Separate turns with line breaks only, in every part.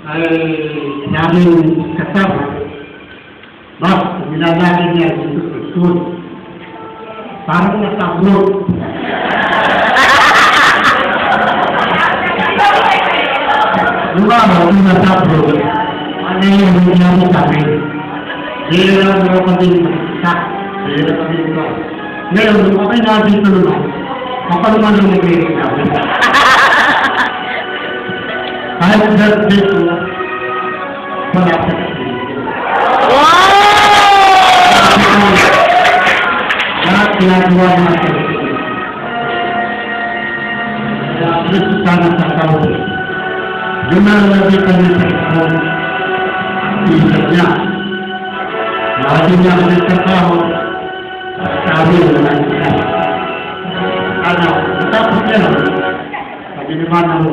ay naming kasama. Bas, nilalagay niya dito sa school. Parang nasa-upload. Lumama, kung nasa-upload, ano yung nangyari sa amin? Hindi lang mga kami sa. Hindi lang kami ito. Ngayon, nung ako'y nandito naman, ako naman yung nag-reklamo. Kahit birthday ko, wala sa kasi.
Wow!
Lahat ginagawa natin. Kaya alis sana sa tao. Yun na nalagay kami sa tao. Isip niya. Lagi niya ulit sa tao. Sabi na siya. Ano, matapos niya lang. Sabi naman ang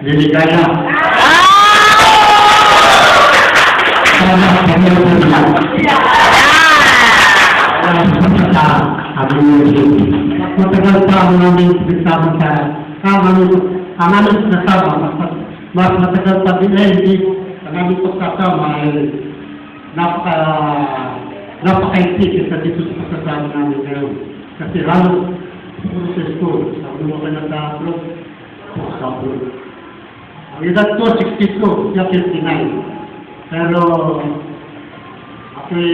liligaya. Sana kami ang liligaya. Matagal pa ang namin nagsama sa ang namin nasama. Mas matagal pa din hindi ang namin pagkasama ay napaka-isip sa dito sa pagkasama namin ngayon. Kasi lalo puro sa school, sabi mo ka na sa upload, sa upload. Ang edad ko, 62, siya 59. Pero ako'y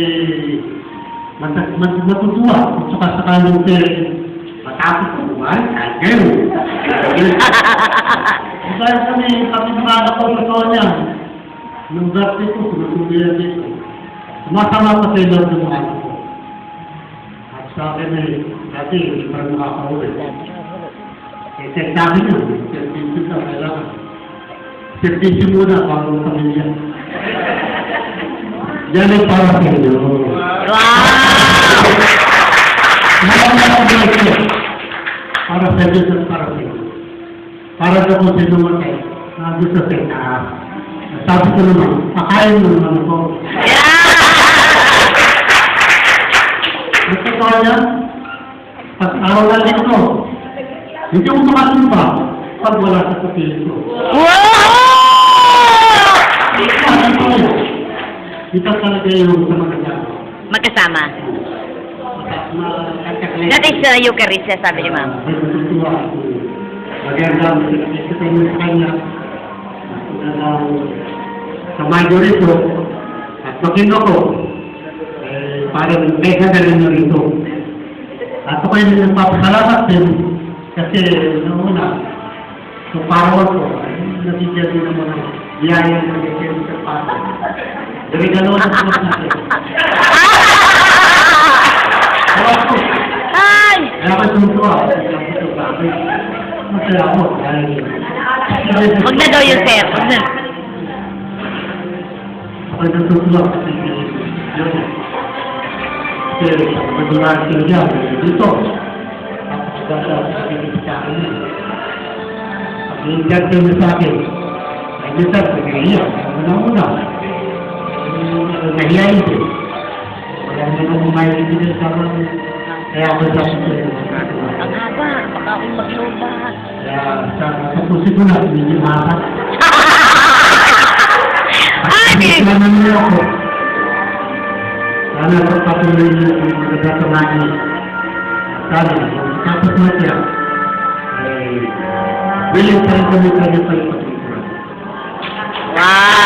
matutuwa kung sakaling matapos ko buwan, kahit ngayon. Dahil kami mga anak ko totoo niya, nung birthday ko, sunusubihan dito. Sumasama pa sa ilog ng mga anak ko. At sa akin ay, dati, hindi pa rin makakaulit. Check namin yun, servisyo na, kailangan. Servisyo muna, bago sa pamilya. Yan ay para sa inyo.
Wow!
Para sa inyo, para sa inyo. Para sa kung sino matay, gusto sa itaas. Sabi ko naman, pakain mo naman ako. Gusto ko niya, pag araw na dito, hindi ko makasimba pag wala sa kapilin ko. Ito talaga yung sa magkasama.
Magkasama. That is Eucharist, sabi ni Ma'am.
Magandang ito kayo sa kanya. Sa Mayo rito, at maging ako, parang may gagaling nyo rito. At ako yung nagpapasalamat din, kasi noong una, so parawan ko, nabigyan din naman ako. Biyaya ng nagiging sa pata. Regalo na po natin.
Ay!
Kaya ka sumutuwa. Masaya ako.
Huwag na daw yun, sir. Huwag na.
Ako yung sumutuwa. Kasi pag-umaras ko niya, dito. Tapos sa akin niya. Pag-iingat kayo sa akin. Ay, dito, pag-iingat. Una-una. Nahiyain din. Wala naman umayin din sa mga kaya ako sa puso.
Ang haba, baka akong magluba.
Kaya sa puso ko na, hindi mata.
Ay,
Sana naman ako. Sana pagpatuloy niyo yung nagkatunayan. Sana, tapos mo siya, ay, willing pa rin kami sa iyo.
Wow!